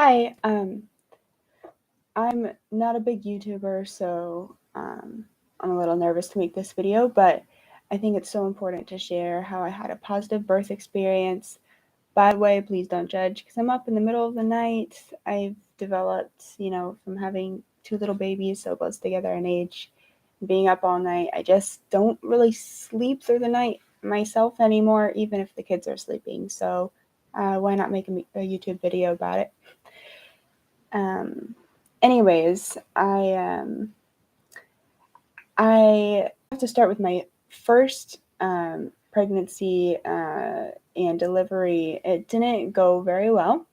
Hi, I'm not a big YouTuber, so I'm a little nervous to make this video, but I think it's so important to share how I had a positive birth experience. By the way, please don't judge because I'm up in the middle of the night. I've developed, from having two little babies so close together in age, being up all night. I just don't really sleep through the night myself anymore, even if the kids are sleeping. So why not make a YouTube video about it? Um, Anyways, I have to start with my first pregnancy and delivery. It didn't go very well.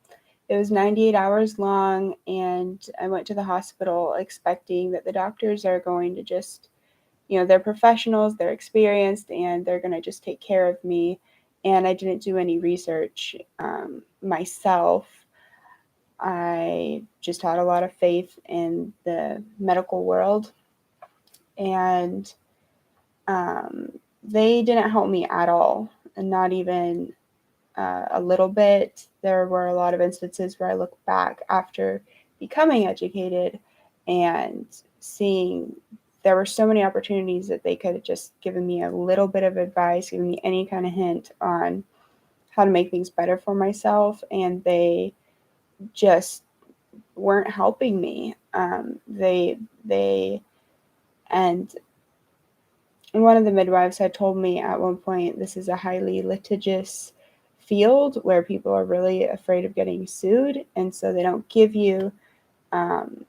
It was 98 hours long, and I went to the hospital expecting that the doctors are going to just, they're professionals, they're experienced, and they're going to just take care of me. And I didn't do any research myself. I just had a lot of faith in the medical world, and they didn't help me at all, and not even a little bit. There were a lot of instances where I look back after becoming educated and seeing there were so many opportunities that they could have just given me a little bit of advice, given me any kind of hint on how to make things better for myself, and they just weren't helping me. They and one of the midwives had told me at one point, this is a highly litigious field where people are really afraid of getting sued, and so they don't give you um,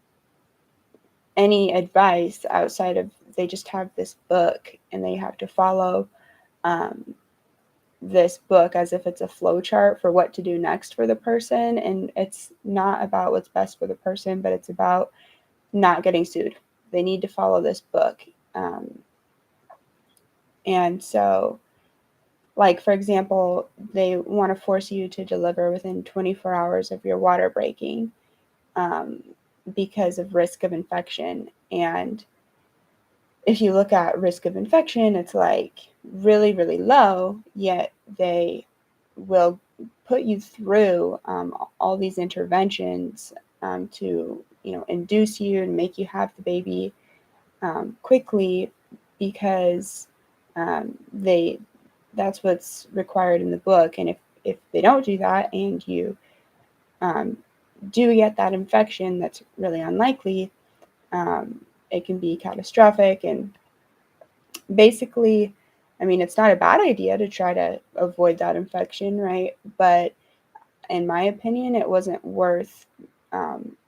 any advice outside of, they just have this book and they have to follow um, this book as if it's a flow chart for what to do next for the person, and it's not about what's best for the person, but it's about not getting sued. They need to follow this book. And so, like, for example, they want to force you to deliver within 24 hours of your water breaking um, because of risk of infection. And if you look at risk of infection, it's like really, really low, yet they will put you through all these interventions to, induce you and make you have the baby quickly because they that's what's required in the book. And if they don't do that and you um, do get that infection, that's really unlikely. It can be catastrophic. And basically, I mean, it's not a bad idea to try to avoid that infection, right? But in my opinion, it wasn't worth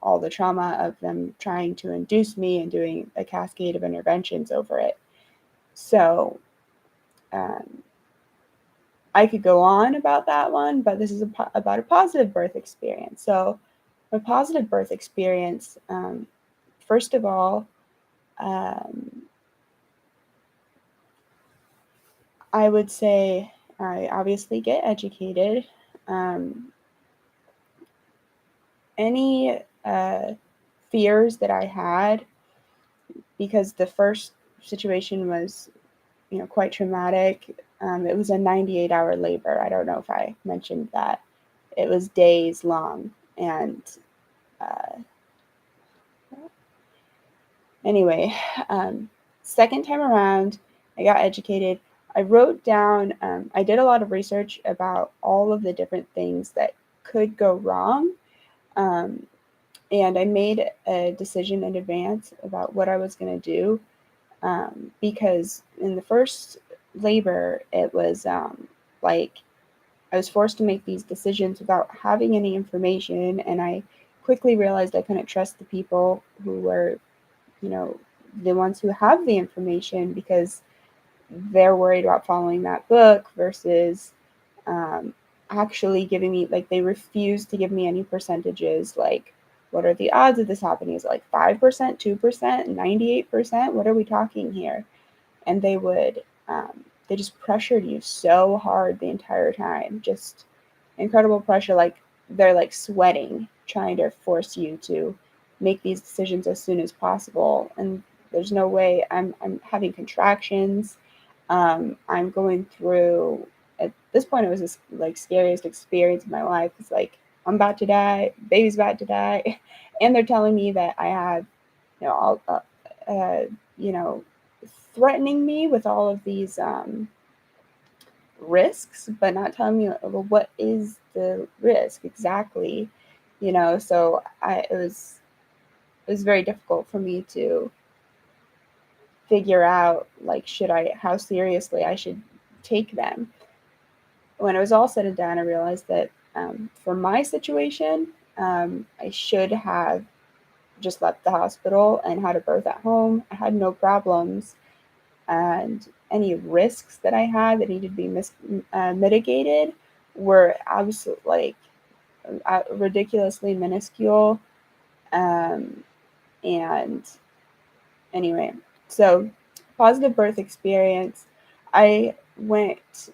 all the trauma of them trying to induce me and doing a cascade of interventions over it. So um, I could go on about that one, but this is about a positive birth experience. So, a positive birth experience, first of all, um, I would say I obviously get educated. Um, any fears that I had, because the first situation was, quite traumatic. It was a 98-hour labor. I don't know if I mentioned that. It was days long, and uh, anyway, second time around, I got educated. I wrote down, I did a lot of research about all of the different things that could go wrong. Um, and I made a decision in advance about what I was going to do. Because in the first labor, it was like I was forced to make these decisions without having any information. And I quickly realized I couldn't trust the people who were, you know, the ones who have the information, because they're worried about following that book versus um, actually giving me, like, they refuse to give me any percentages. Like, what are the odds of this happening? Is it like 5%, 2%, 98%? What are we talking here? And they just pressured you so hard the entire time, just incredible pressure. Like, they're like sweating trying to force you to make these decisions as soon as possible. And there's no way. I'm having contractions. I'm going through, at this point, it was this like scariest experience of my life. It's like I'm about to die, baby's about to die, and they're telling me that I have, all, you know, threatening me with all of these risks, but not telling me, well, what is the risk exactly, So it was very difficult for me to figure out, like, how seriously I should take them. When it was all said and done, I realized that for my situation, I should have just left the hospital and had a birth at home. I had no problems, and any risks that I had that needed to be mitigated were absolutely, like, ridiculously minuscule. Um, and anyway, so positive birth experience. I went.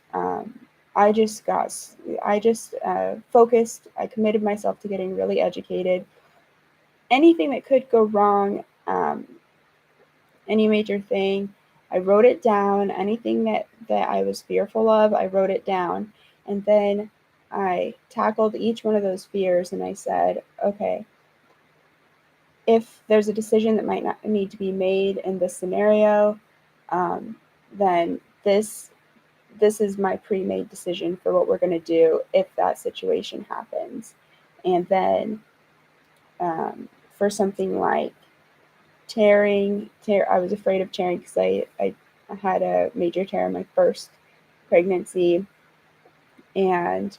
I just focused. I committed myself to getting really educated. Anything that could go wrong, any major thing, I wrote it down. Anything that I was fearful of, I wrote it down. And then I tackled each one of those fears and I said, okay, if there's a decision that might not need to be made in this scenario, then this is my pre-made decision for what we're going to do if that situation happens. And then for something like I was afraid of tearing because I had a major tear in my first pregnancy, and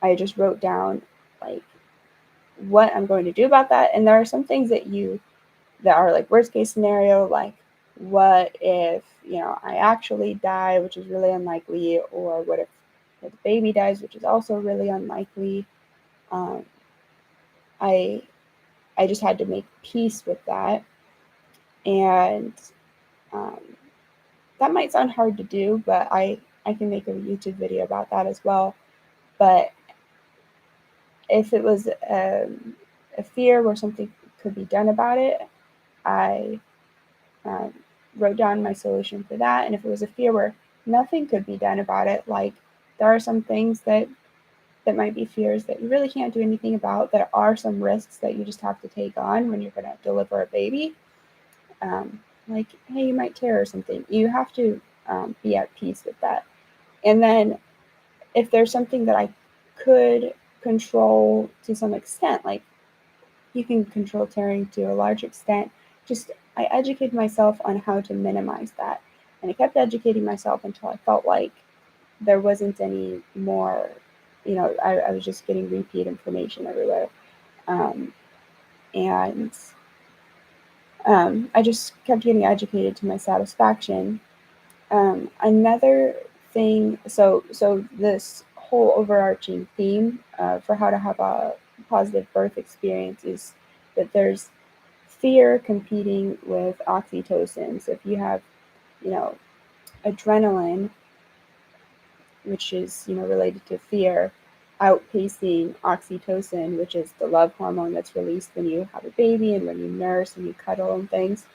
I just wrote down, like, what I'm going to do about that. And there are some things that are like worst case scenario, like, what if I actually die, which is really unlikely, or what if the baby dies, which is also really unlikely. um, I I just had to make peace with that, and um, that might sound hard to do, but I can make a YouTube video about that as well. But if it was a fear where something could be done about it, I um, wrote down my solution for that. And if it was a fear where nothing could be done about it, like, there are some things that might be fears that you really can't do anything about. There are some risks that you just have to take on when you're going to deliver a baby. Like, hey, you might tear or something. You have to be at peace with that. And then if there's something that I could control to some extent, like, you can control tearing to a large extent, just I educated myself on how to minimize that. And I kept educating myself until I felt like there wasn't any more, I was just getting repeat information everywhere. Um, and I just kept getting educated to my satisfaction. Another thing, so this whole overarching theme for how to have a positive birth experience is that there's fear competing with oxytocin. So if you have, you know, adrenaline, which is, related to fear, outpacing oxytocin, which is the love hormone that's released when you have a baby and when you nurse and you cuddle and things.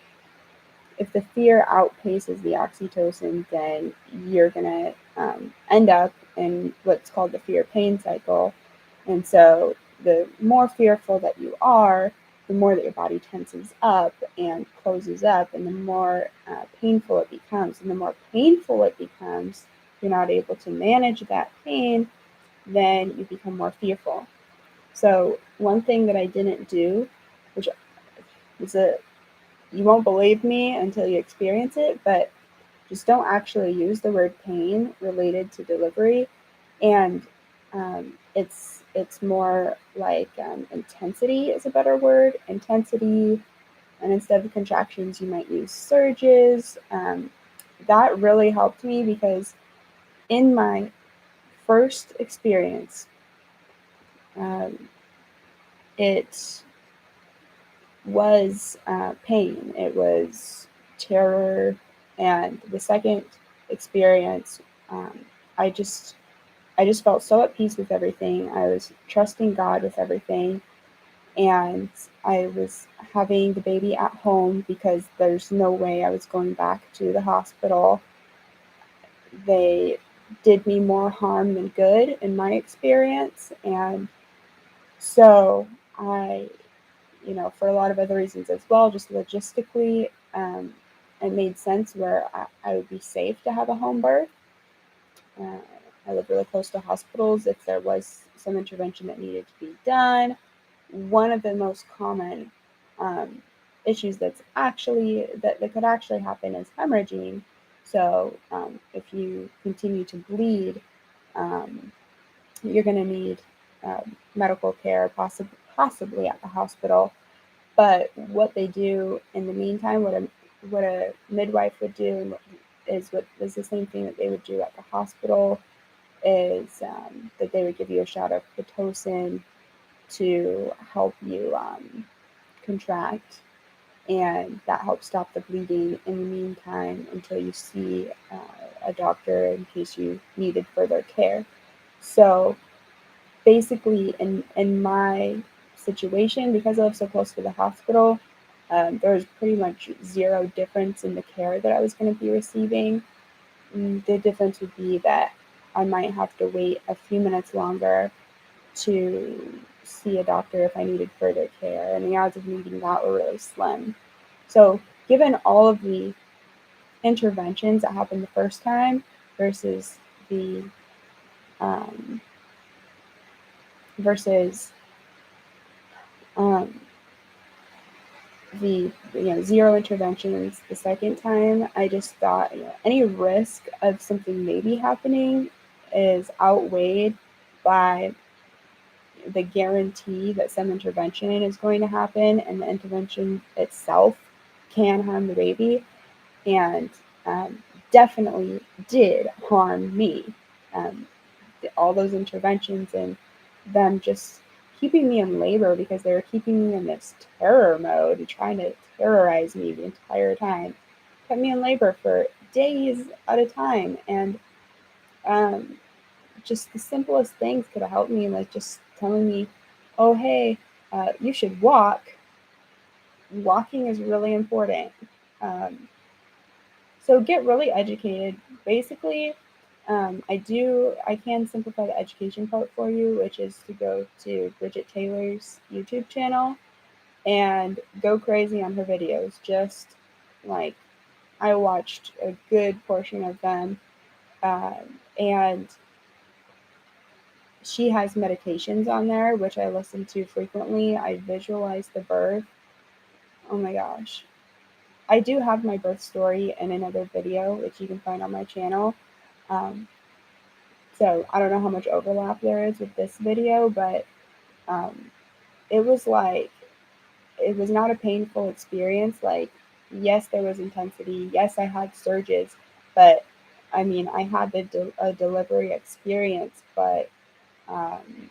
If the fear outpaces the oxytocin, then you're going to end up in what's called the fear pain cycle. And so the more fearful that you are, the more that your body tenses up and closes up, and the more painful it becomes. And the more painful it becomes, you're not able to manage that pain, then you become more fearful. So one thing that I didn't do, which is you won't believe me until you experience it, but just don't actually use the word pain related to delivery. And it's more like intensity is a better word. Intensity, and instead of contractions, you might use surges. That really helped me because in my first experience, um, it was pain. It was terror, and the second experience, um, I just I just felt so at peace with everything. I was trusting God with everything, and I was having the baby at home because there's no way I was going back to the hospital. They did me more harm than good in my experience, and So I, for a lot of other reasons as well, just logistically, it made sense where I would be safe to have a home birth. Uh, I live really close to hospitals if there was some intervention that needed to be done. One of the most common um, issues that could actually happen is hemorrhaging. So if you continue to bleed, um, you're going to need medical care, possibly at the hospital. But what they do in the meantime, what a midwife would do, is what is the same thing that they would do at the hospital, is that they would give you a shot of pitocin to help you contract, and that helps stop the bleeding in the meantime until you see a doctor in case you needed further care. So basically, in my situation, because I live so close to the hospital, there was pretty much zero difference in the care that I was going to be receiving. The difference would be that I might have to wait a few minutes longer to see a doctor if I needed further care, and the odds of needing that were really slim. So, given all of the interventions that happened the first time versus the um, versus um, the zero interventions the second time, I just thought, any risk of something maybe happening is outweighed by the guarantee that some intervention is going to happen, and the intervention itself can harm the baby, and definitely did harm me. Um, all those interventions and them just keeping me in labor because they were keeping me in this terror mode and trying to terrorize me the entire time. Kept me in labor for days at a time, and um, just the simplest things could have helped me, like just telling me, "Oh, hey, you should walk. Walking is really important." Um, so get really educated. Basically, I can simplify the education part for you, which is to go to Bridget Taylor's YouTube channel and go crazy on her videos. Just like I watched a good portion of them, and she has meditations on there, which I listen to frequently. I visualize the birth. Oh my gosh. I do have my birth story in another video, which you can find on my channel. Um, so I don't know how much overlap there is with this video, but um, it was like, it was not a painful experience. Like, yes, there was intensity. Yes, I had surges, but I mean, I had a delivery experience, but um,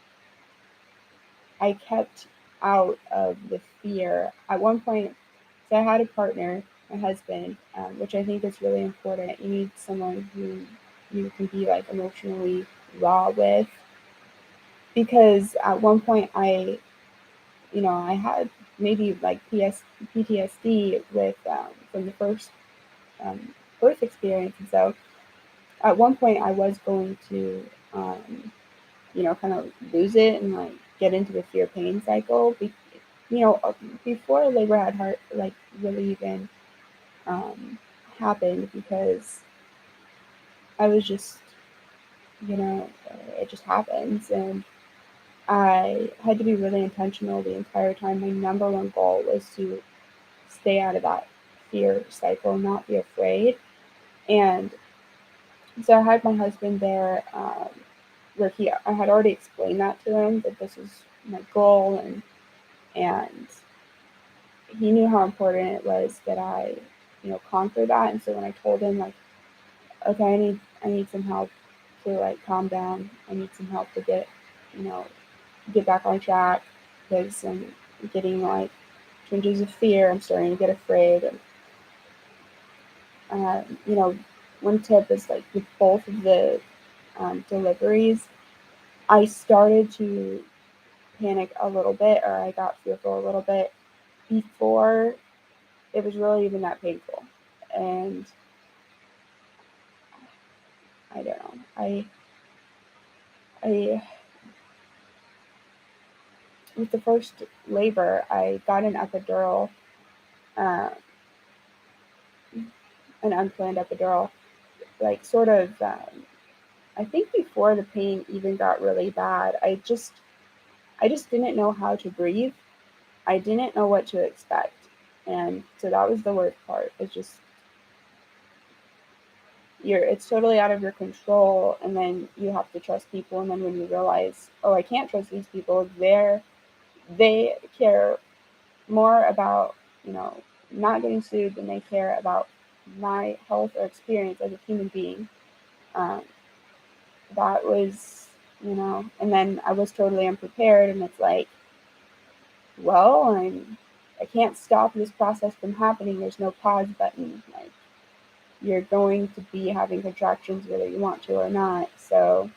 I kept out of the fear. At one point, so I had a partner, my husband, which I think is really important. You need someone who you can be like emotionally raw with, because at one point I had maybe like PTSD with from the first birth experience, and so at one point I was going to kind of lose it and like get into the fear pain cycle. You know, uh, Before labor had heart like really even um, happened, because I was just, it just happens. And I had to be really intentional the entire time. My number one goal was to stay out of that fear cycle, not be afraid. And so I had my husband there, where I had already explained that to him, that this was my goal, and he knew how important it was that I, conquer that. And so when I told him, like, okay, I need some help to like calm down. I need some help to you know, get back on track, because I'm getting like twinges of fear. I'm starting to get afraid. And, uh, you know, one tip is like with both of the deliveries, I started to panic a little bit, or I got fearful a little bit before it was really even that painful. And I don't know. I with the first labor, I got uh, an unplanned epidural, like sort of, I think before the pain even got really bad. I just didn't know how to breathe. I didn't know what to expect. And so that was the worst part. It's just it's totally out of your control, and then you have to trust people, and then when you realize, oh, I can't trust these people, they care more about, you know, not getting sued than they care about my health or experience as a human being. Um, that was, and then I was totally unprepared, and it's like, well, I can't stop this process from happening. There's no pause button. Like, you're going to be having contractions whether you want to or not. So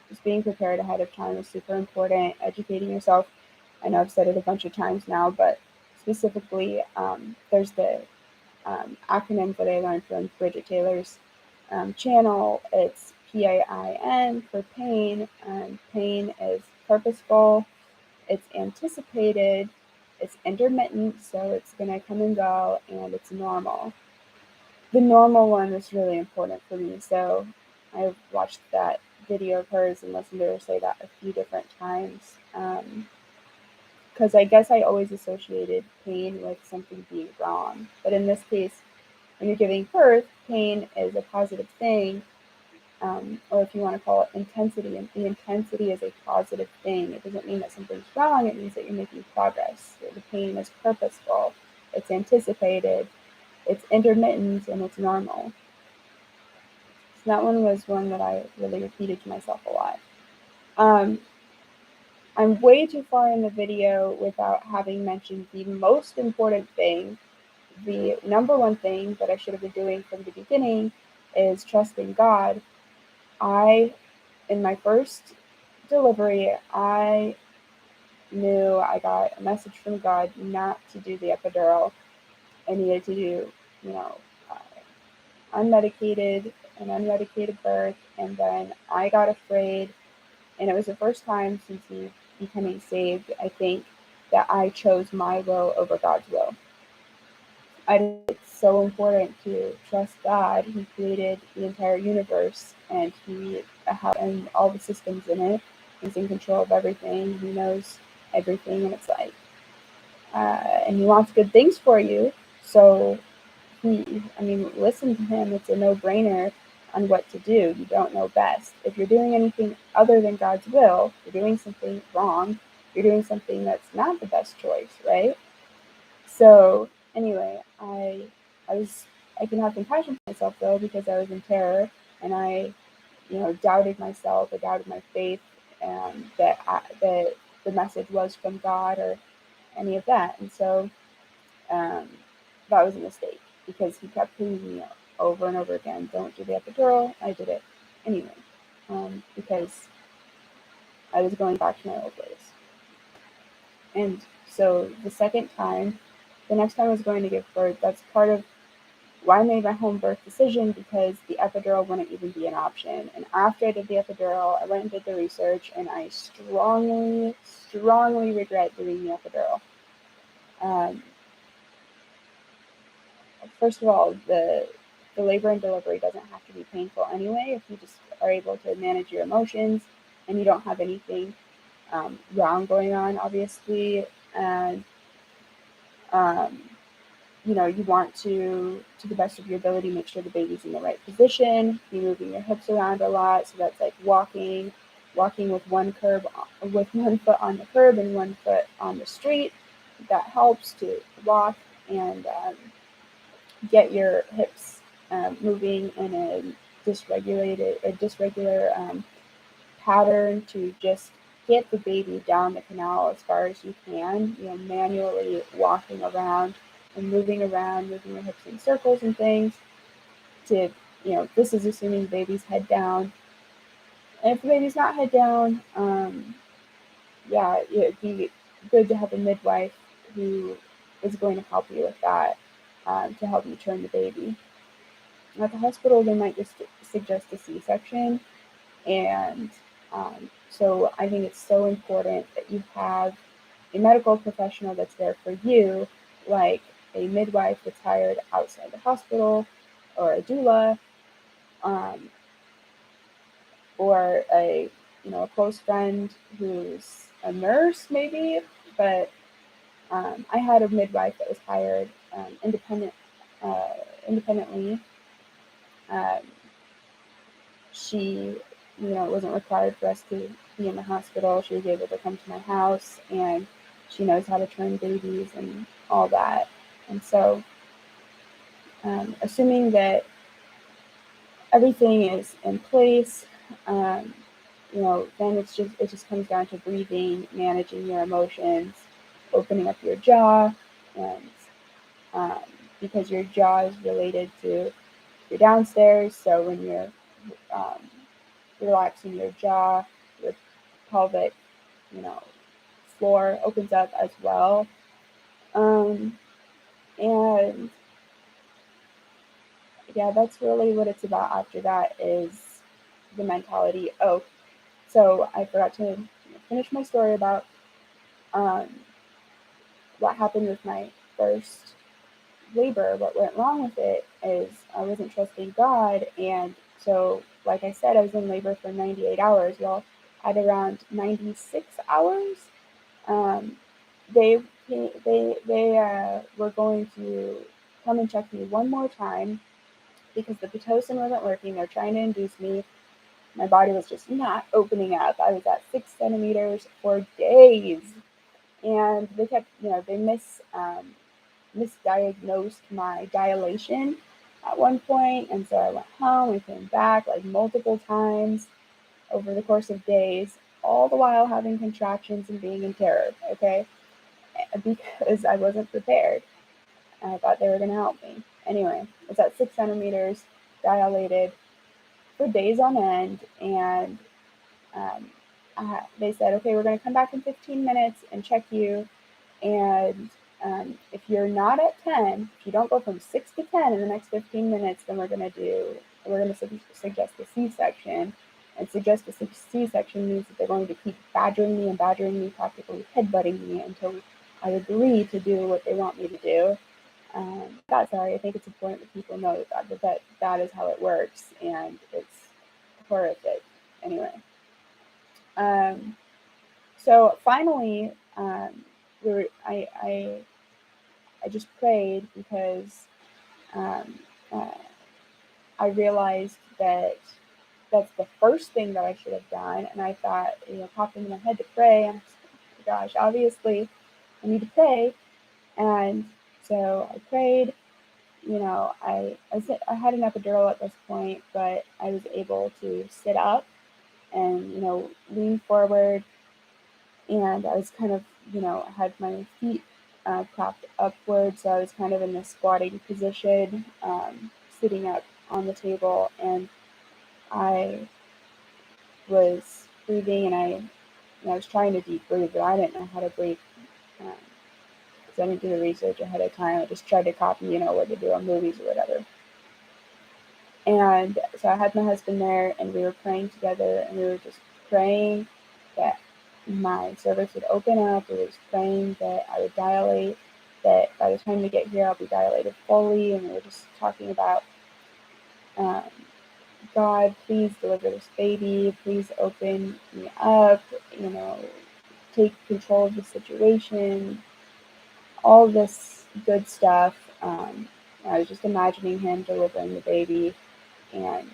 just being prepared ahead of time is super important. Educating yourself. I know I've said it a bunch of times now, but specifically, there's the acronym that I learned from Bridget Taylor's channel. It's PAIN for pain. Pain is purposeful, it's anticipated, it's intermittent, so it's going to come and go, and it's normal. The normal one is really important for me, so I've watched that video of hers and listened to her say that a few different times. Because I guess I always associated pain with something being wrong. But in this case, when you're giving birth, pain is a positive thing, or if you want to call it intensity, and the intensity is a positive thing. It doesn't mean that something's wrong, it means that you're making progress. The pain is purposeful, it's anticipated, it's intermittent, and it's normal. So that one was one that I really repeated to myself a lot. I'm way too far in the video without having mentioned the most important thing. The number one thing that I should have been doing from the beginning is trusting God. In my first delivery, I knew I got a message from God not to do the epidural. I needed to do, you know, unmedicated, an unmedicated birth, and then I got afraid, and it was the first time since me becoming saved, I think, that I chose my will over God's will. It's so important to trust God. He created the entire universe, and and all the systems in it. He's in control of everything. He knows everything, and it's like, and he wants good things for you. So listen to him. It's a no-brainer on what to do. You don't know best. If you're doing anything other than God's will, you're doing something wrong. You're doing something that's not the best choice, right? So anyway, I can have compassion for myself though, because I was in terror, and I, doubted myself, I doubted my faith, and that the message was from God or any of that. And so um, that was a mistake, because he kept pinging me over and over again, don't do the epidural. I did it anyway, because I was going back to my old ways. And so the next time I was going to give birth, that's part of why I made my home birth decision, because the epidural wouldn't even be an option. And after I did the epidural, I went and did the research, and I strongly, strongly regret doing the epidural. First of all, the labor and delivery doesn't have to be painful anyway if you just are able to manage your emotions and you don't have anything wrong going on, obviously. And you want to the best of your ability, make sure the baby's in the right position. You're moving your hips around a lot, so that's like walking with one foot on the curb and one foot on the street. That helps to walk and get your hips moving in a dysregular pattern, to just get the baby down the canal as far as you can, manually walking around and moving around, moving your hips in circles and things. This is assuming the baby's head down. And if the baby's not head down, it'd be good to have a midwife who is going to help you with that, to help you turn the baby. At the hospital, they might just suggest a C-section, and So I think it's so important that you have a medical professional that's there for you, like a midwife that's hired outside the hospital, or a doula, um, or a close friend who's a nurse maybe. But I had a midwife that was hired uh, independently. Um, she, it wasn't required for us to be in the hospital. She was able to come to my house, and she knows how to turn babies and all that. And so, assuming that everything is in place, um, then it just comes down to breathing, managing your emotions, opening up your jaw, and um, because your jaw is related to your downstairs. So when you're um, relaxing your jaw, your pelvic, you know, floor opens up as well. Um, and yeah, that's really what it's about. After that is the mentality. Oh, so I forgot to finish my story about um, what happened with my first labor. What went wrong with it is I wasn't trusting God, and so like I said, I was in labor for 98 hours. Well, at around 96 hours, um, they were going to come and check me one more time because the pitocin wasn't working. They're trying to induce me. My body was just not opening up. I was at 6 centimeters for days, and they kept, misdiagnosed my dilation at one point, and so I went home and came back like multiple times over the course of days, all the while having contractions and being in terror. Okay, because I wasn't prepared. I thought they were going to help me. Anyway, it's at 6 centimeters, dilated for days on end, and um, they said, okay, we're going to come back in 15 minutes and check you. And if you're not at 10, if you don't go from 6 to 10 in the next 15 minutes, then we're going to suggest a C-section. And suggest a C-section means that they're going to keep badgering me, practically headbutting me until I agree to do what they want me to do. That's sorry. I think it's important that people know that is how it works, and it's horrific. Anyway, um, so finally, we were, I just prayed because um, uh, I realized that that's the first thing that I should have done, and I thought, popped into my head to pray, and I was like, oh my gosh, obviously I need to pray, and so I prayed. I had an epidural at this point, but I was able to sit up and lean forward, and I was kind of I had my feet propped upward, so I was kind of in the squatting position, sitting up on the table, and I was breathing, and I was trying to deep breathe, but I didn't know how to breathe because I didn't do the research ahead of time. I just tried to copy, what they do on movies or whatever. And so I had my husband there, and we were praying together, and we were just praying that my cervix would open up. We were just praying that I would dilate, that by the time we get here, I'll be dilated fully. And we were just talking about, um, God, please deliver this baby. Please open me up, take control of the situation, all this good stuff. I was just imagining him delivering the baby, and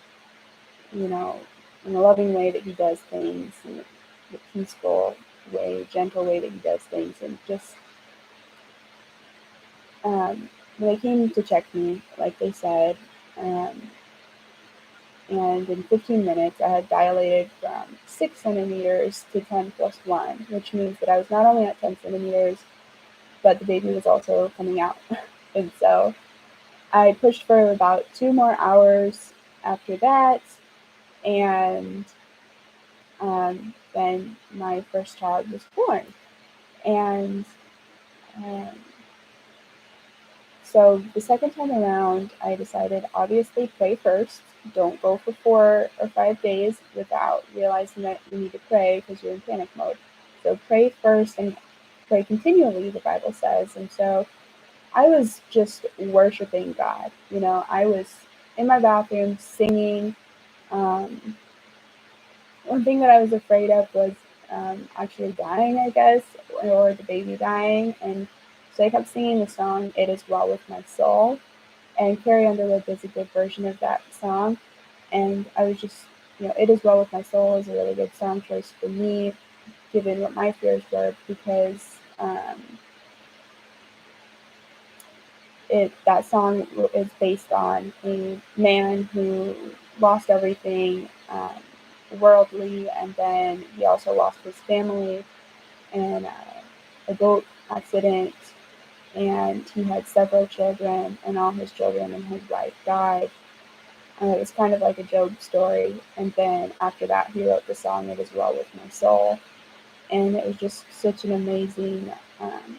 you know, in a loving way that he does things, in the peaceful way, gentle way that he does things. And just when they came to check me, like they said, um, and in 15 minutes, I had dilated from 6 centimeters to 10 plus 1, which means that I was not only at 10 centimeters, but the baby was also coming out. And so I pushed for about 2 more hours after that, and then my first child was born. And um, so the second time around, I decided obviously pray first. don't go for 4 or 5 days without realizing that you need to pray because you're in panic mode. So pray first and pray continually, the Bible says. And so I was just worshiping God. I was in my bathroom singing. Um, One thing that I was afraid of was actually dying, I guess, or the baby dying. And so I kept singing the song, It Is Well With My Soul. And Carrie Underwood does a good version of that song. And I was just, It Is Well With My Soul is a really good song choice for me, given what my fears were, because that song is based on a man who lost everything worldly, and then he also lost his family in a boat accident, and he had several children, and all his children and his wife died. It was kind of like a Job story. And then after that, he wrote the song "It Is Well With My Soul," and it was just such an amazing um,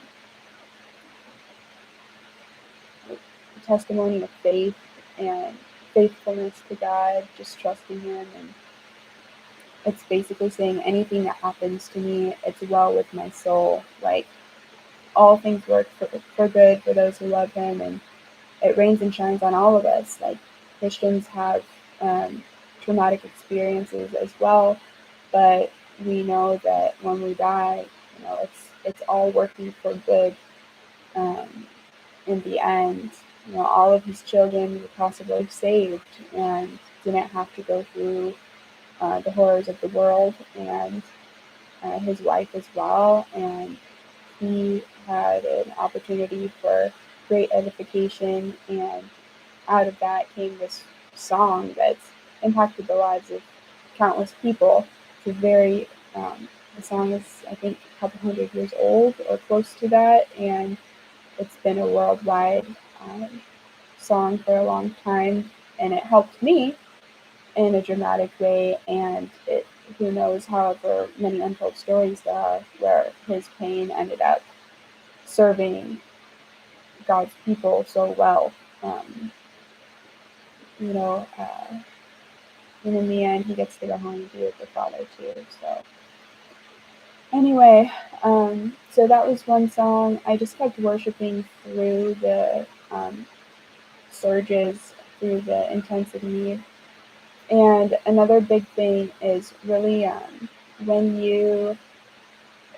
testimony of faith and faithfulness to God, just trusting Him. And it's basically saying anything that happens to me, it's well with my soul. Like, all things work for good for those who love Him, and it rains and shines on all of us. Like, Christians have traumatic experiences as well, but we know that when we die, it's all working for good. Um, in the end, all of his children were possibly saved and didn't have to go through the horrors of the world, and his wife as well. And he had an opportunity for great edification, and out of that came this song that's impacted the lives of countless people. It's a very, the song is, I think, a couple 100 years old or close to that, and it's been a worldwide song for a long time, and it helped me in a dramatic way. And who knows, however many untold stories there are where his pain ended up serving God's people so well. Um, you know, uh, and in the end, he gets to go home and be with the Father too. So anyway, so that was one song. I just kept worshiping through the surges, through the intensity. And another big thing is really when you,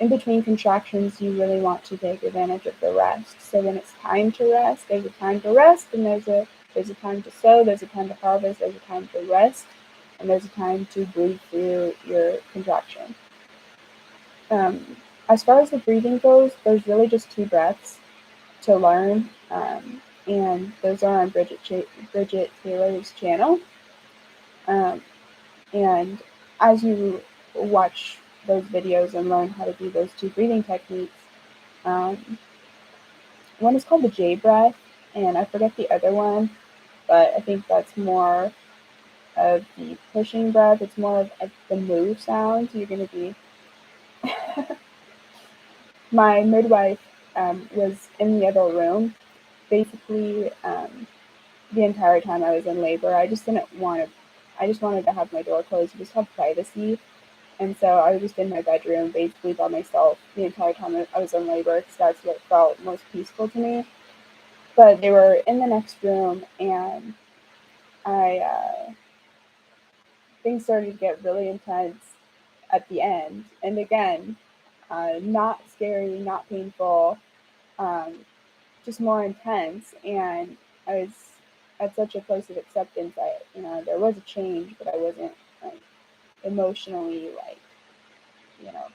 in between contractions, you really want to take advantage of the rest. So when it's time to rest, there's a time to rest, and there's a time to sow, there's a time to harvest, there's a time to rest, and there's a time to breathe through your contraction. As far as the breathing goes, there's really just 2 breaths to learn, and those are on Bridget Taylor's channel. And as you watch those videos and learn how to do those 2 breathing techniques, one is called the J breath, and I forget the other one, but I think that's more of the pushing breath. It's more of like the moo sound. You're going to be. My midwife was in the other room, basically the entire time I was in labor. I just wanted to have my door closed and just have privacy. And so I was just in my bedroom, basically by myself the entire time I was in labor, because that's what felt most peaceful to me. But they were in the next room, and things started to get really intense at the end. And again, not scary, not painful, um, just more intense. And I was at such a place of acceptance. There was a change, but I wasn't like emotionally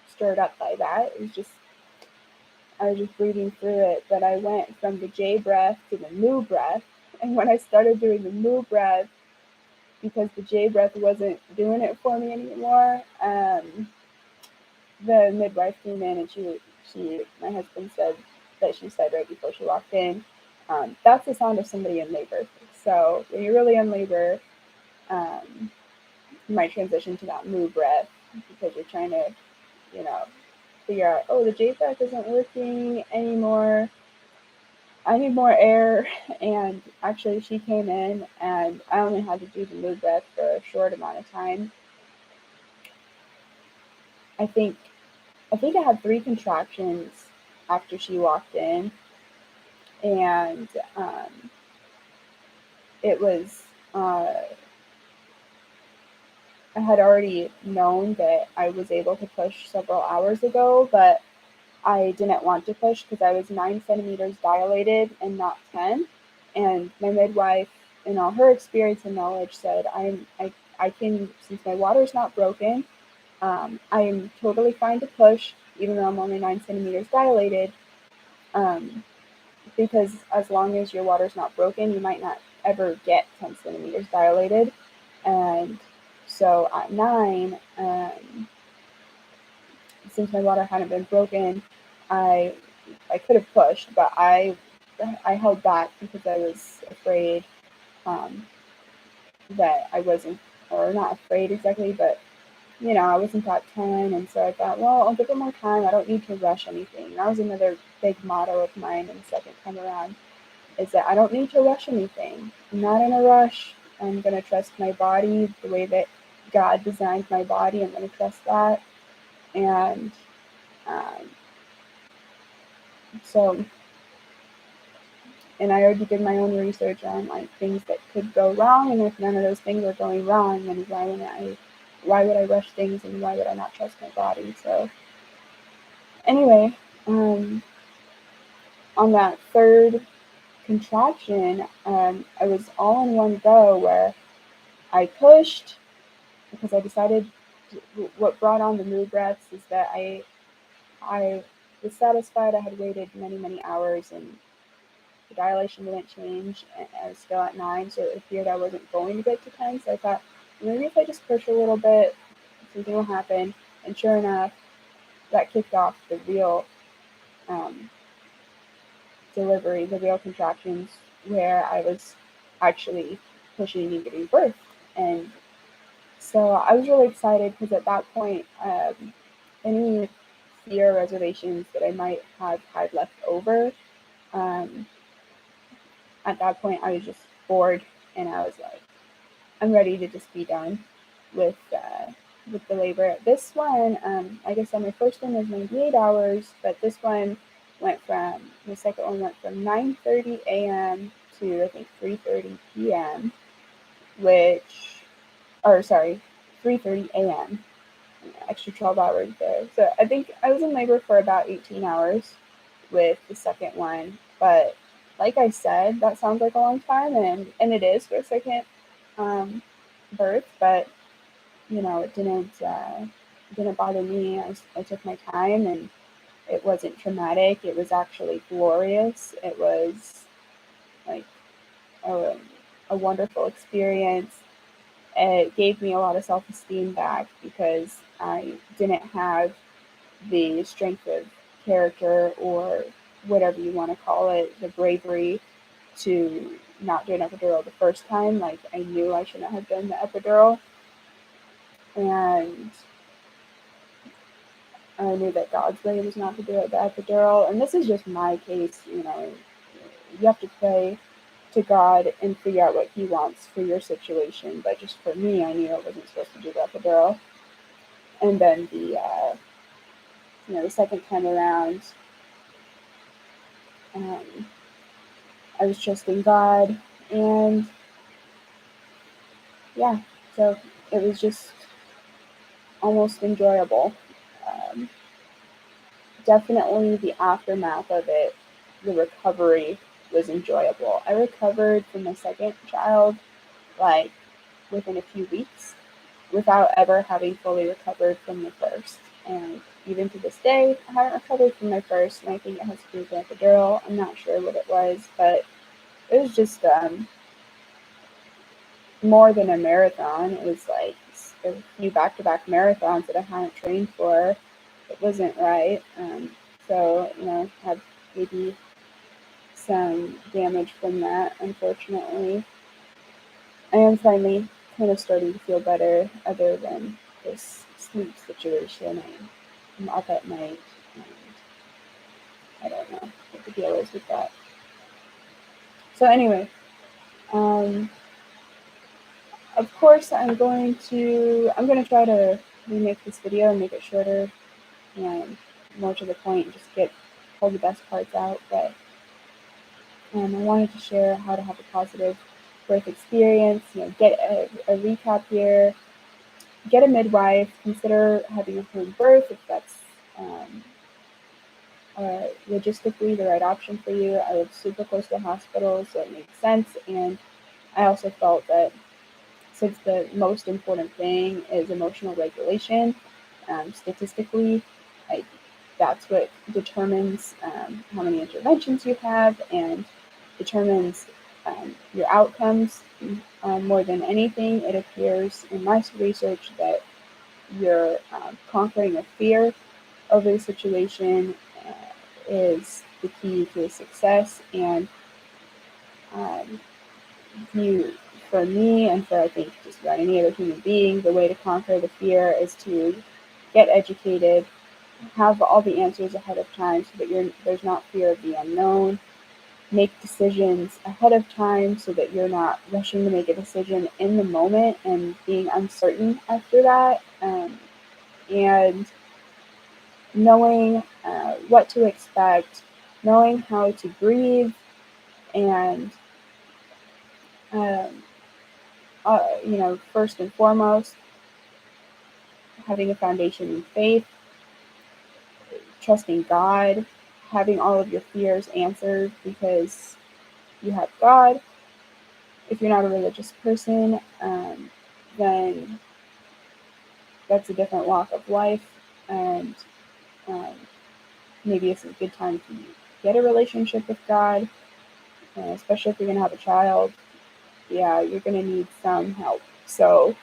stirred up by that. I was just breathing through it. But I went from the J breath to the moo breath. And when I started doing the moo breath, because the J breath wasn't doing it for me anymore, the midwife came in, and my husband said that she said right before she walked in, that's the sound of somebody in labor. So when you're really in labor, you might transition to that moo breath, because you're trying to, figure out, oh, the J breath isn't working anymore. I need more air. And actually, she came in, and I only had to do the mood breath for a short amount of time. I think I had 3 contractions after she walked in, and it was I had already known that I was able to push several hours ago, but I didn't want to push because I was 9 centimeters dilated and not 10. And my midwife, in all her experience and knowledge, said I can, since my water's not broken, I am totally fine to push, even though I'm only 9 centimeters dilated, um, because as long as your water's not broken, you might not ever get 10 centimeters dilated. And so at 9, since my water hadn't been broken, I I could have pushed, but I held back because I was afraid um, that I wasn't, or not afraid exactly, but I wasn't at 10, and so I thought, well, I'll give it more time. I don't need to rush anything. That was another big motto of mine in the second time around, is that I don't need to rush anything. I'm not in a rush. I'm going to trust my body the way that God designed my body. I'm going to trust that. And um, so, and I already did my own research on like things that could go wrong. And if none of those things are going wrong, then why would I rush things, and why would I not trust my body? So anyway, on that third contraction, I was all in one go where I pushed because I decided what brought on the mood breaths is that I was satisfied. I had waited many, many hours, and the dilation didn't change. And I was still at 9, so it appeared I wasn't going to get to 10. So I thought, maybe if I just push a little bit, something will happen. And sure enough, that kicked off the real um, delivery, the real contractions, where I was actually pushing and giving birth. And so I was really excited because at that point, any fear reservations that I might have had left over, um, at that point I was just bored, and I was like, I'm ready to just be done with the labor. This one, like I said, my first one was 98 hours, but the second one went from 9:30 a.m. to I think 3:30 p.m., which, or sorry, 3:30 a.m. Extra 12 hours there. So I think I was in labor for about 18 hours with the second one. But like I said, that sounds like a long time, and it is for a second birth, but it didn't bother me. I took my time, and it wasn't traumatic. It was actually glorious. It was like a, a wonderful experience. It gave me a lot of self-esteem back because I didn't have the strength of character, or whatever you want to call it, the bravery to not do an epidural the first time. Like, I knew I shouldn't have done the epidural, and I knew that God's way was not to do it, the epidural. And this is just my case. You have to pray to God and figure out what He wants for your situation. But just for me, I knew I wasn't supposed to do the epidural. And then the second time around, um, I was trusting God, and yeah, so it was just almost enjoyable. Um, Definitely the aftermath of it, the recovery was enjoyable. I recovered from my second child like within a few weeks without ever having fully recovered from the first. And even to this day, I haven't recovered from my first, and I think it has to do with the epidural. I'm not sure what it was, but it was just more than a marathon. It was like a few back-to-back marathons that I hadn't trained for. It wasn't right. So, had maybe some damage from that, unfortunately. I am finally kind of starting to feel better, other than this sleep situation. I'm up at night, and I don't know what the deal is with that. So anyway, um, of course, I'm going to try to remake this video and make it shorter and more to the point, and just get all the best parts out. But I wanted to share how to have a positive birth experience. Get a recap here. Get a midwife. Consider having a home birth if that's um, logistically the right option for you. I live super close to the hospital, so it makes sense. And I also felt that since the most important thing is emotional regulation, statistically, I, that's what determines how many interventions you have and determines your outcomes. More than anything, it appears in my research that you're conquering a fear over the situation is the key to success. And um, you, for me, and for I think just about any other human being, the way to conquer the fear is to get educated, have all the answers ahead of time so that there's not fear of the unknown. Make decisions ahead of time so that you're not rushing to make a decision in the moment and being uncertain after that. And knowing what to expect, knowing how to breathe, and um, first and foremost, having a foundation in faith, trusting God, having all of your fears answered because you have God. If you're not a religious person, then that's a different walk of life, and um, maybe it's a good time to get a relationship with God, especially if you're going to have a child. Yeah, you're going to need some help. So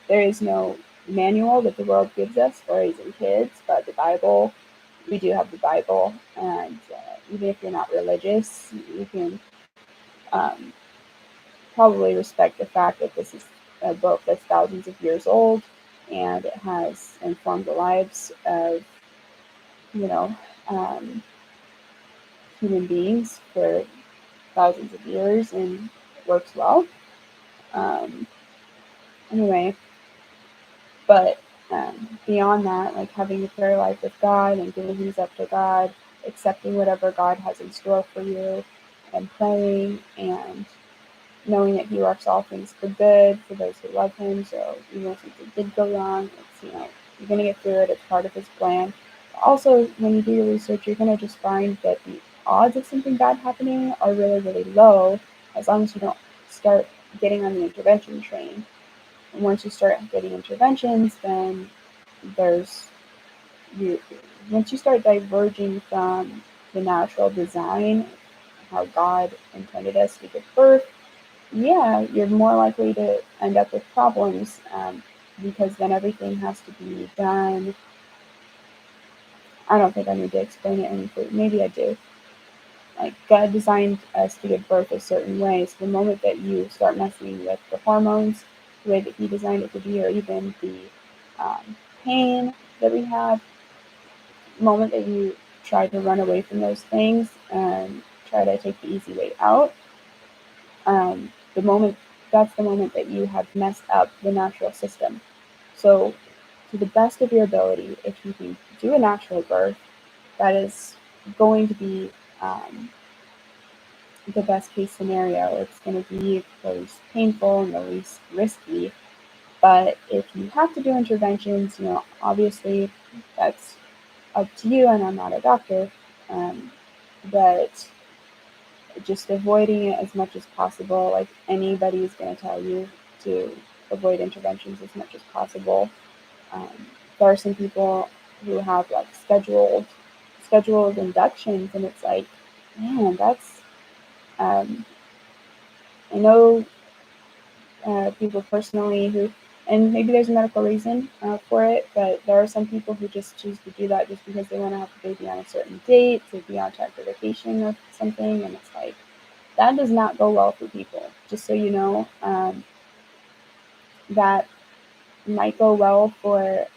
there is no manual that the world gives us for raising kids, but the Bible, we do have the Bible, and even if you're not religious, you can um, probably respect the fact that this is a book that's thousands of years old, and it has informed the lives of you know um, human beings for thousands of years, and works well. Um, anyway, but beyond that, like having a prayer life with God and giving things up to God, accepting whatever God has in store for you, and praying and knowing that He works all things for good for those who love Him. So even if something did go wrong, it's you're gonna get through it. It's part of His plan. Also, when you do your research, you're gonna just find that the odds of something bad happening are really, really low, as long as you don't start getting on the intervention train. And once you start getting interventions, then there's you. Once you start diverging from the natural design, how God intended us to give birth, yeah, you're more likely to end up with problems because then everything has to be done. I don't think I need to explain it any further. Maybe I do. Like God designed us to give birth a certain way. So the moment that you start messing with the hormones, the way that He designed it to be, or even the pain that we have, the moment that you try to run away from those things and try to take the easy way out, the moment that's the moment that you have messed up the natural system. So, to the best of your ability, if you can do a natural birth, that is going to be the best case scenario. It's going to be the least painful and the least risky. But if you have to do interventions, obviously that's up to you, and I'm not a doctor. Um, but just avoiding it as much as possible. Like anybody is going to tell you to avoid interventions as much as possible. There are some people who have like scheduled inductions, and it's like, man, that's I know people personally who, and maybe there's a medical reason for it, but there are some people who just choose to do that just because they want to have the baby on a certain date to be on time for vacation or something, and it's like that does not go well for people. Just so you know, that might go well for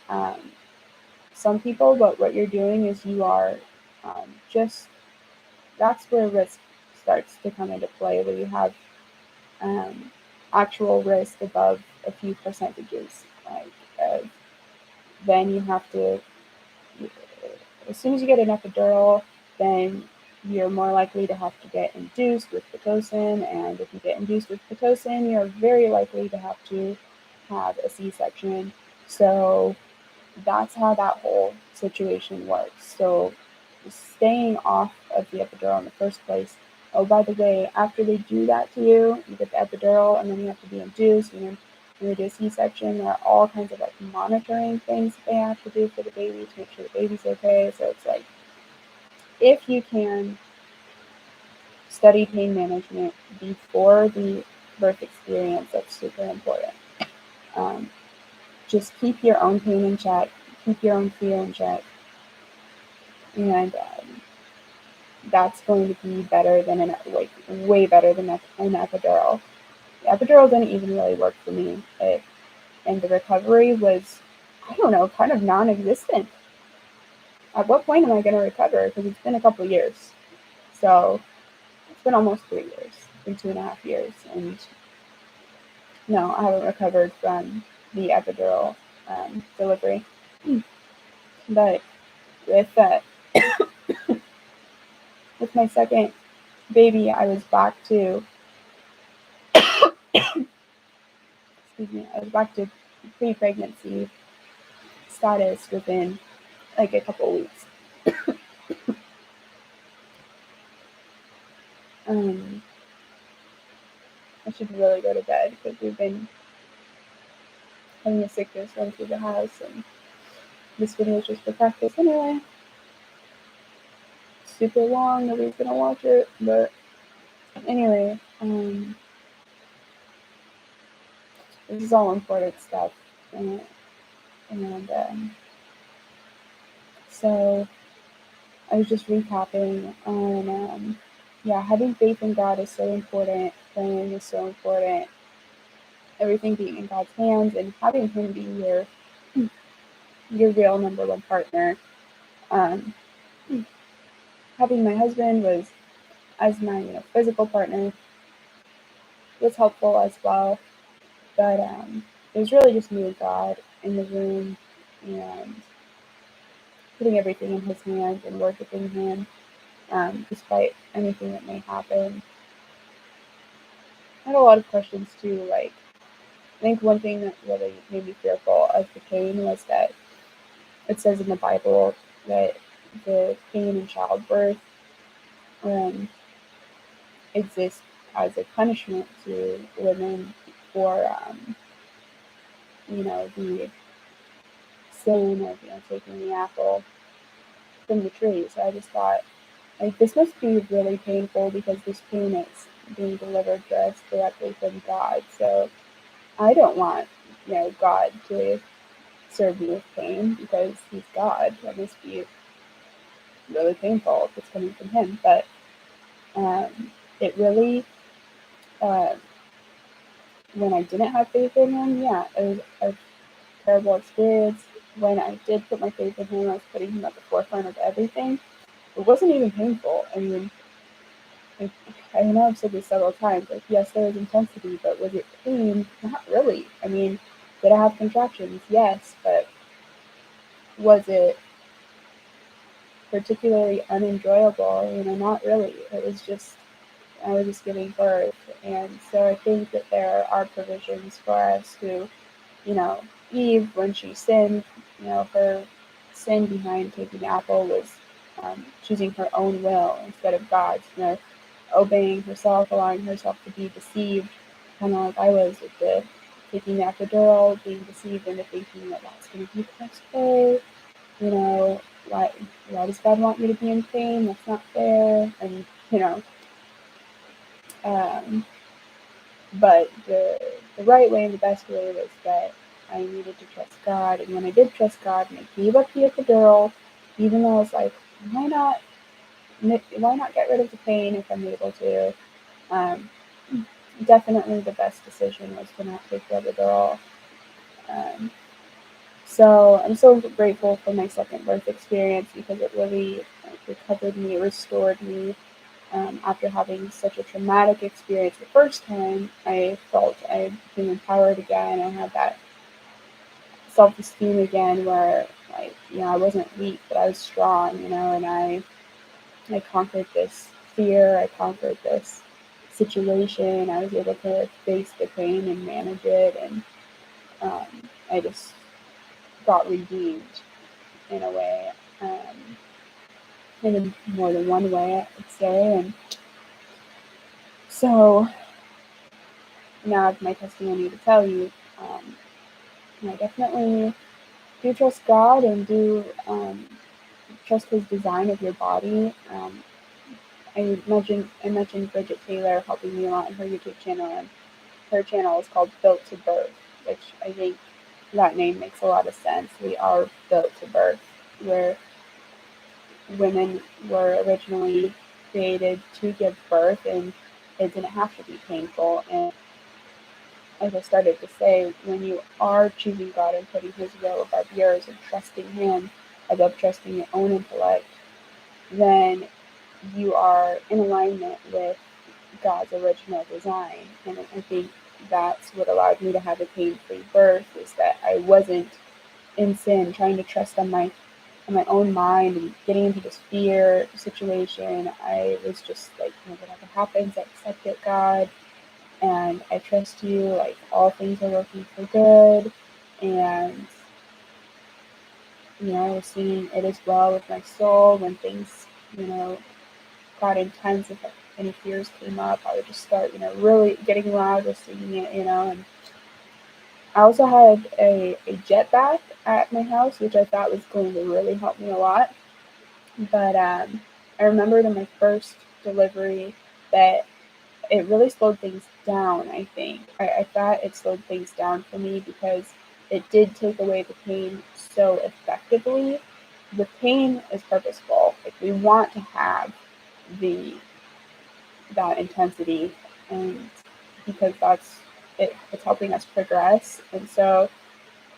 some people, but what you're doing is you are just that's where risk starts to come into play where you have actual risk above a few percentages. Like, then you have to, as soon as you get an epidural, then you're more likely to have to get induced with Pitocin. And if you get induced with Pitocin, you're very likely to have to have a C-section. So that's how that whole situation works. So staying off of the epidural in the first place. Oh, by the way, after they do that to you, you get the epidural and then you have to be induced. And then when they do a C-section, there are all kinds of like monitoring things that they have to do for the baby to make sure the baby's okay. So it's like, if you can study pain management before the birth experience, that's super important. Just keep your own pain in check, keep your own fear in check, and that's going to be better than way better than an epidural. The epidural didn't even really work for me, and the recovery was, I don't know, kind of non-existent. At what point am I going to recover? Because it's been a couple of years. So it's been almost 3 years, it's been 2.5 years, and no, I haven't recovered from the epidural delivery. But with with my second baby, I was back to pre-pregnancy status within like a couple weeks. I should really go to bed because we've been having a sickness run through the house, and this video is just for practice anyway. Super long, nobody's gonna watch it, but anyway, this is all important stuff, and so I was just recapping on, having faith in God is so important, praying is so important, everything being in God's hands, and having Him be your real number one partner. Having my husband as my physical partner was helpful as well, but it was really just me and God in the room, and putting everything in His hands and worshiping Him, despite anything that may happen. I had a lot of questions too. Like, I think one thing that really made me fearful of the pain was that it says in the Bible that the pain in childbirth exists as a punishment to women for, the sin of taking the apple from the tree. So I just thought, like, this must be really painful because this pain is being delivered to us directly from God. So I don't want, God to serve me with pain because He's God. That must be really painful if it's coming from Him. But it really, when I didn't have faith in Him, it was a terrible experience. When I did put my faith in Him, I was putting Him at the forefront of everything. It wasn't even painful. I mean, I know I've said this several times. Like, yes, there was intensity, but was it pain? Not really. I mean, did I have contractions? Yes, but was it particularly unenjoyable? Not really. It was just, I was just giving birth. And so I think that there are provisions for us who, Eve, when she sinned, her sin behind taking the apple was choosing her own will instead of God's, obeying herself, allowing herself to be deceived, kind of like I was with the taking the epidural, being deceived into thinking that that's going to be the best way. Why does God want me to be in pain? That's not fair. And, but the right way and the best way was that I needed to trust God. And when I did trust God and I gave up the epidural, even though I was like, why not get rid of the pain if I'm able to? Definitely the best decision was to not take the epidural. So I'm so grateful for my second birth experience because it really recovered me, restored me, After having such a traumatic experience the first time, I felt I became empowered again. I had that self-esteem again where, like, I wasn't weak, but I was strong, and I conquered this fear. I conquered this situation. I was able to face the pain and manage it, and I just got redeemed in a way, in more than one way, I would say. And so now I have my testimony to tell you. I definitely do trust God and do trust His design of your body. I mentioned Bridget Taylor helping me a lot in her YouTube channel, and her channel is called Built to Birth, which I think that name makes a lot of sense. We are built to birth, where women were originally created to give birth, and it didn't have to be painful. And as I started to say, when you are choosing God and putting His will above yours and trusting Him above trusting your own intellect, then you are in alignment with God's original design. And I think that's what allowed me to have a pain-free birth, is that I wasn't in sin, trying to trust on my own mind and getting into this fear situation. I was just like, whatever happens, I accept it, God, and I trust you. Like, all things are working for good, and I was singing "It Is Well" with my soul when things, got intense. If any fears came up, I would just start, really getting loud with singing it, and I also had a jet bath at my house, which I thought was going to really help me a lot. But I remembered in my first delivery that it really slowed things down, I think. I thought it slowed things down for me because it did take away the pain so effectively. The pain is purposeful. Like, we want to have the that intensity, and because it's helping us progress. And so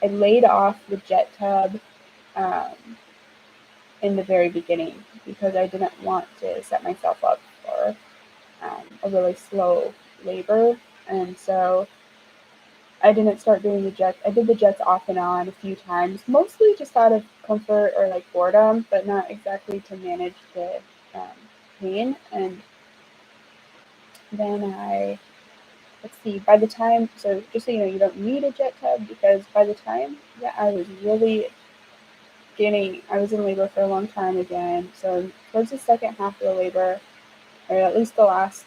I laid off the jet tub um, in the very beginning because I didn't want to set myself up for a really slow labor. And so I didn't start doing the jets. I did the jets off and on a few times, mostly just out of comfort or like boredom, but not exactly to manage the um, pain. And then let's see, by the time, so just so you know, you don't need a jet tub, because by the time that I was really I was in labor for a long time again. So towards the second half of the labor, or at least the last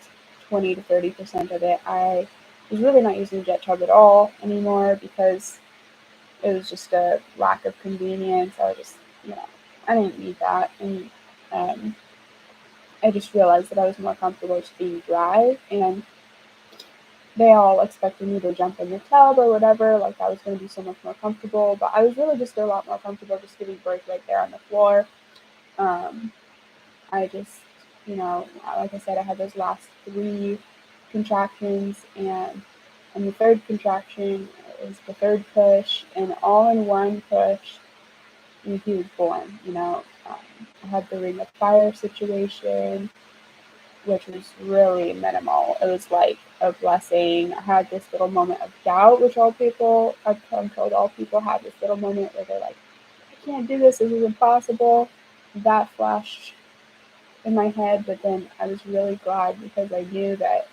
20 to 30% of it, I was really not using the jet tub at all anymore because it was just a lack of convenience. I was just, I didn't need that. And um, I just realized that I was more comfortable just being dry. And they all expected me to jump in the tub or whatever, like I was going to be so much more comfortable. But I was really just a lot more comfortable just giving birth right there on the floor. Um, I just, like I said, I had those last 3 contractions, and the third contraction is the third push, and all in one push, he was born. I had the ring of fire situation, which was really minimal. It was like a blessing. I had this little moment of doubt, which I'm told all people have this little moment where they're like, I can't do this is impossible. That flashed in my head, but then I was really glad because I knew that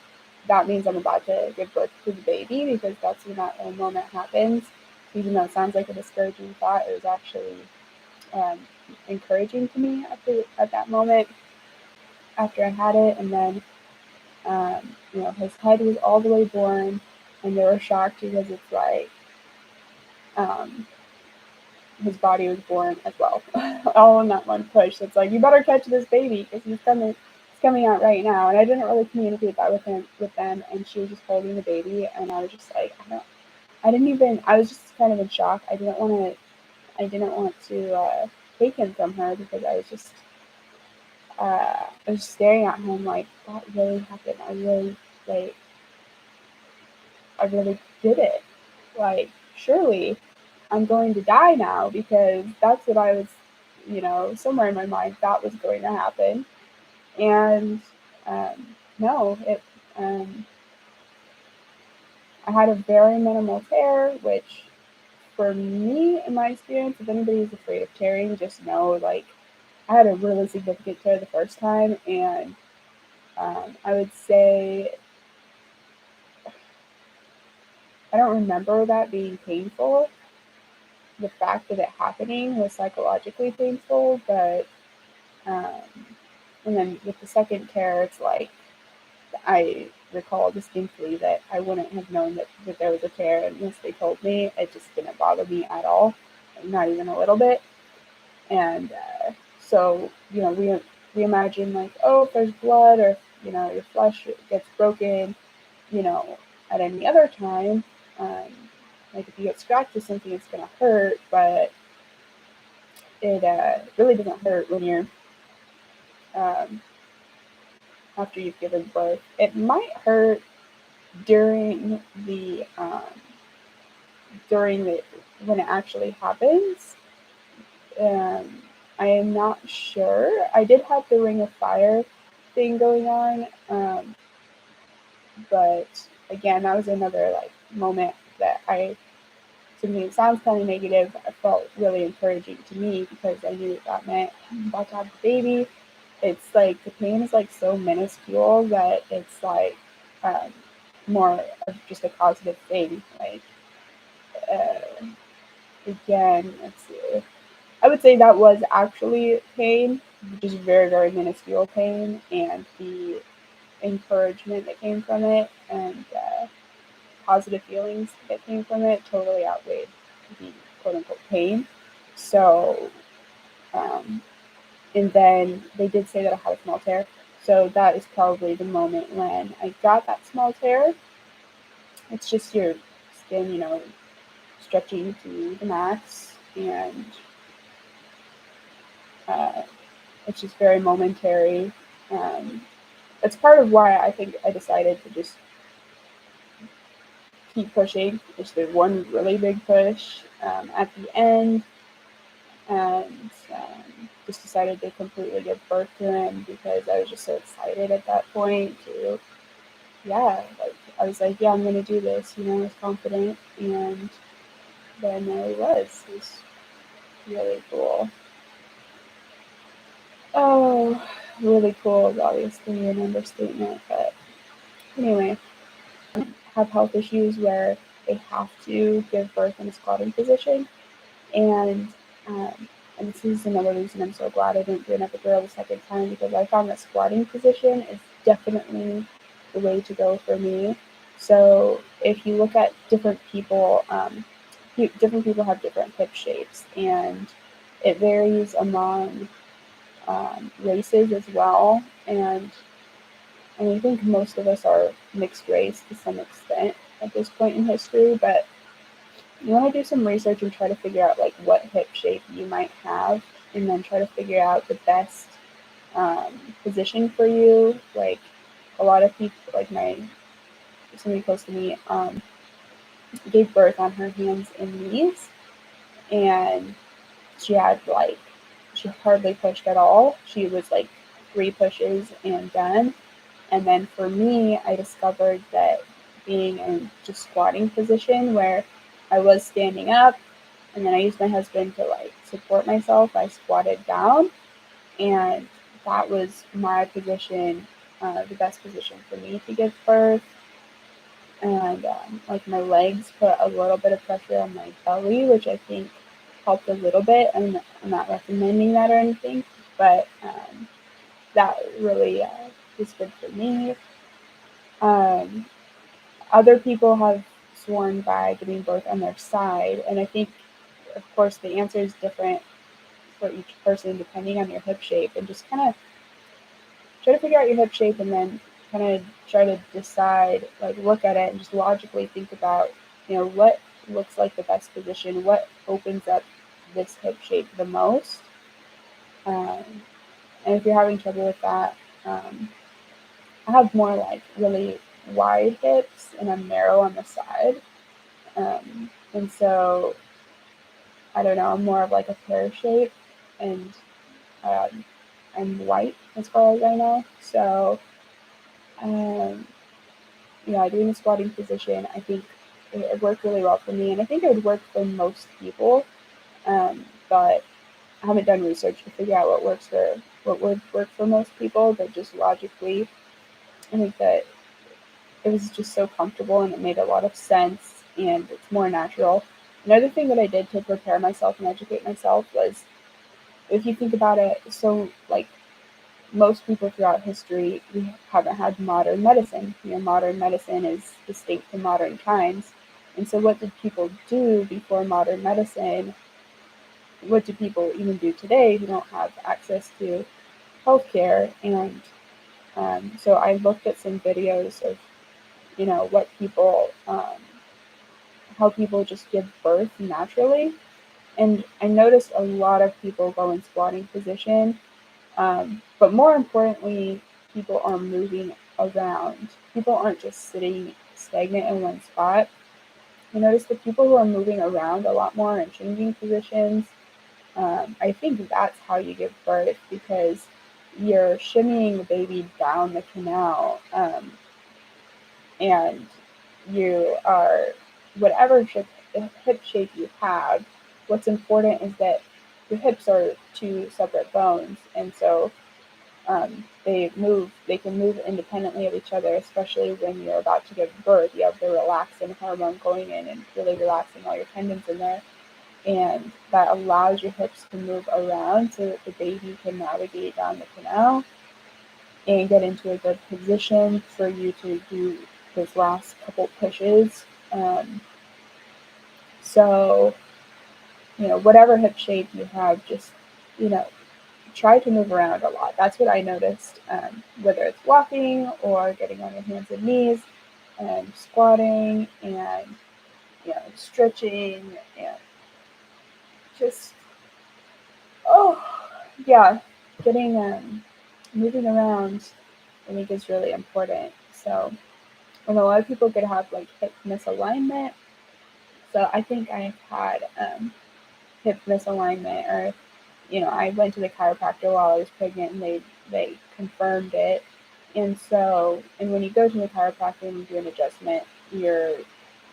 that means I'm about to give birth to the baby, because that's when that little moment happens. Even though it sounds like a discouraging thought, it was actually um, encouraging to me at that moment after I had it. And then his head was all the way born, and they were shocked because it's like um, his body was born as well, all in that one push. So it's like, you better catch this baby because he's coming out right now. And I didn't really communicate that with them, and she was just holding the baby, and I was just like, I was just kind of in shock. I didn't want to take him from her because I was staring at him like, that really happened. Like, I really did it. Like, surely I'm going to die now, because that's what I was, somewhere in my mind thought was going to happen. And No, I had a very minimal tear, which for me, in my experience, if anybody's afraid of tearing, just know like I had a really significant tear the first time, and I would say I don't remember that being painful. The fact of it happening was psychologically painful, but um, and then with the second tear, it's like I recall distinctly that I wouldn't have known that there was a tear unless they told me. It just didn't bother me at all, not even a little bit. And so, we imagine like, oh, if there's blood or your flesh gets broken, you know, at any other time, um, like if you get scratched with something, it's gonna hurt, but it really doesn't hurt when you're um, after you've given birth. It might hurt during the when it actually happens. Um, I am not sure. I did have the Ring of Fire thing going on, but again, that was another like moment that to me, it sounds kind of negative. I felt really encouraging to me because I knew that meant I'm about to have the baby. It's like the pain is like so minuscule that it's like um, more of just a positive thing. Like uh, again, let's see. I would say that was actually pain, just very, very minuscule pain, and the encouragement that came from it and positive feelings that came from it totally outweighed the quote unquote pain. So, um, and then they did say that I had a small tear. So that is probably the moment when I got that small tear. It's just your skin, stretching to the max, and uh, it's just very momentary. Um, that's part of why I think I decided to just keep pushing. Just did one really big push at the end, and just decided to completely give birth to him because I was just so excited at that point to, yeah, like I was like, yeah, I'm gonna do this, I was confident, and then I was. It was really cool. Oh, really cool is obviously an understatement, but anyway, have health issues where they have to give birth in a squatting position. And and this is another reason I'm so glad I didn't do an epidural the second time because I found that squatting position is definitely the way to go for me. So if you look at different people, different people have different hip shapes, and it varies among races as well. And I think most of us are mixed race to some extent at this point in history, but you want to do some research and try to figure out like what hip shape you might have, and then try to figure out the best position for you. Like a lot of people, like somebody close to me, gave birth on her hands and knees, and she had like she hardly pushed at all. She was like 3 pushes and done. And then for me, I discovered that being in just squatting position where I was standing up and then I used my husband to like support myself. I squatted down, and that was my position, the best position for me to give birth. And like my legs put a little bit of pressure on my belly, which I think helped a little bit. I'm not recommending that or anything, but that really was good for me. Um, Other people have sworn by giving birth on their side, and I think, of course, the answer is different for each person depending on your hip shape, and just kind of try to figure out your hip shape and then kind of try to decide, like look at it and just logically think about, what looks like the best position, what opens up this hip shape the most. Um, and if you're having trouble with that, um, I have more like really wide hips and I'm narrow on the side. And so I don't know, I'm more of like a pear shape, and um, I'm white as far as I know. So um, yeah, doing the squatting position, I think it worked really well for me, and I think it would work for most people. But I haven't done research to figure out what would work for most people. But just logically, I think that it was just so comfortable and it made a lot of sense and it's more natural. Another thing that I did to prepare myself and educate myself was, if you think about it, so like most people throughout history, we haven't had modern medicine. Modern medicine is distinct from modern times. And so, what did people do before modern medicine? What do people even do today who don't have access to healthcare? And so, I looked at some videos of, what people, how people just give birth naturally. And I noticed a lot of people go in squatting position. But more importantly, people are moving around. People aren't just sitting stagnant in one spot. I noticed the people who are moving around a lot more and changing positions. I think that's how you give birth, because you're shimmying the baby down the canal, and you are, whatever hip shape you have. What's important is that your hips are two separate bones, and so they can move independently of each other, especially when you're about to give birth. You have the relaxin hormone going in and really relaxing all your tendons in there. And that allows your hips to move around so that the baby can navigate down the canal and get into a good position for you to do those last couple pushes. So, whatever hip shape you have, just, you know, try to move around a lot. That's what I noticed, whether it's walking or getting on your hands and knees and squatting and, stretching and just, oh, yeah, getting, moving around, I think is really important. So, and a lot of people could have like hip misalignment. So I think I've had hip misalignment, or I went to the chiropractor while I was pregnant, and they confirmed it. And so, and when you go to the chiropractor and you do an adjustment, your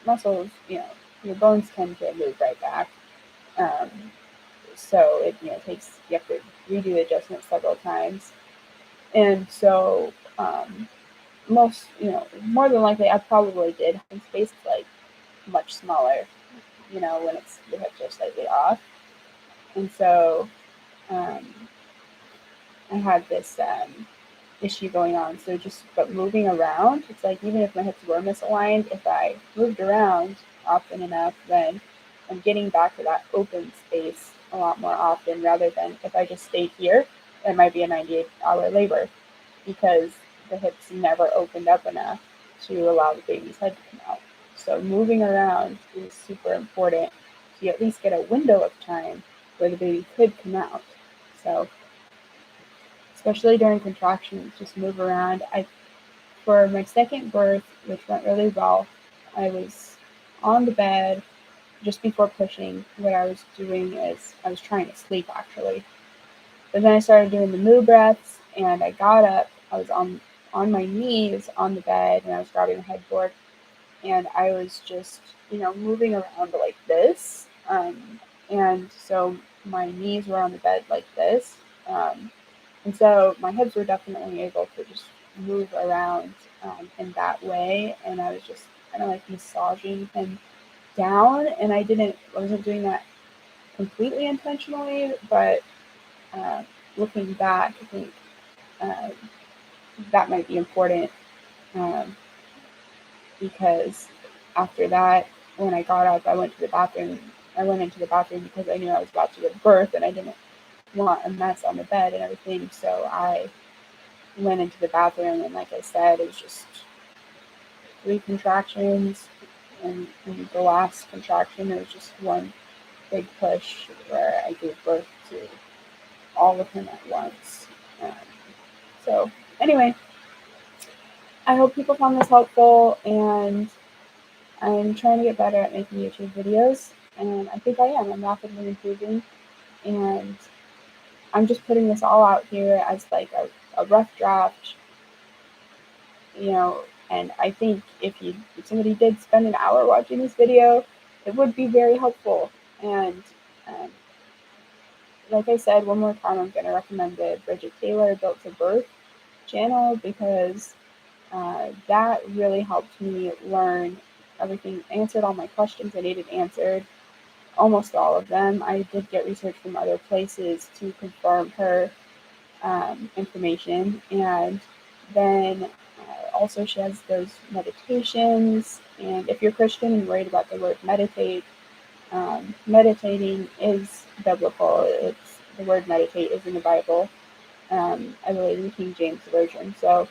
muscles, your bones tend to move right back. Um, so it takes, you have to redo the adjustment several times. And so, more than likely, I probably did. And space is like much smaller, when it's the hips are slightly off. And so, um, I had this issue going on. So but moving around, it's like, even if my hips were misaligned, if I moved around often enough, then I'm getting back to that open space a lot more often, rather than if I just stayed here, it might be a 98-hour labor, because the hips never opened up enough to allow the baby's head to come out. So moving around is super important. So you at least get a window of time where the baby could come out. So especially during contractions, just move around. For my second birth, which went really well, I was on the bed just before pushing. What I was doing is I was trying to sleep, actually. But then I started doing the moo breaths, and I got up. I was on my knees on the bed, and I was grabbing the headboard, and I was just, moving around like this. And so my knees were on the bed like this. And so my hips were definitely able to just move around in that way. And I was just kind of like massaging him down. And I wasn't doing that completely intentionally, but looking back, I think uh, that might be important, um, because after that, when I got up, I went to the bathroom. I went into the bathroom because I knew I was about to give birth and I didn't want a mess on the bed and everything. So I went into the bathroom, and like I said, it was just 3 contractions, and the last contraction, it was just one big push where I gave birth to all of him at once. Um, so anyway, I hope people found this helpful, and I'm trying to get better at making YouTube videos, and I think I am. I'm rapidly improving, and I'm just putting this all out here as like a rough draft, And I think if somebody did spend an hour watching this video, it would be very helpful. And um, like I said, one more time, I'm going to recommend the Bridget Taylor Built to Birth channel, because that really helped me learn everything, answered all my questions I needed answered, almost all of them. I did get research from other places to confirm her information. And then also she has those meditations. And if you're Christian and worried about the word meditate, meditating is biblical. It's the word meditate is in the Bible, I believe in King James Version. So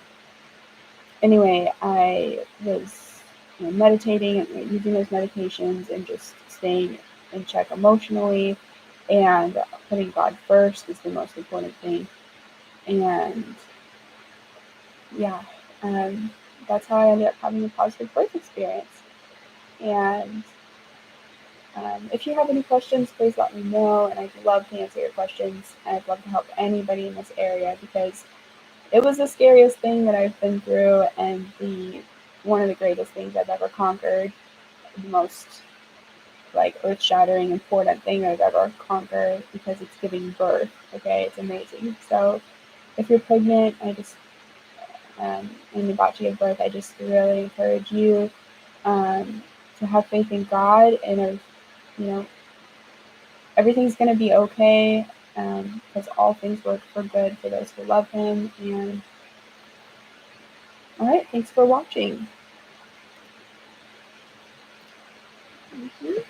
anyway, I was meditating and using those meditations and just staying in check emotionally, and putting God first is the most important thing. And yeah, um, that's how I ended up having a positive birth experience. And if you have any questions, please let me know, and I'd love to answer your questions. And I'd love to help anybody in this area, because it was the scariest thing that I've been through, and the one of the greatest things I've ever conquered, the most like earth-shattering, important thing I've ever conquered, because it's giving birth. Okay, it's amazing. So if you're pregnant, and about to give birth, I just really encourage you to have faith in God, and you know everything's going to be okay, because all things work for good for those who love Him. And all right, thanks for watching. Mm-hmm.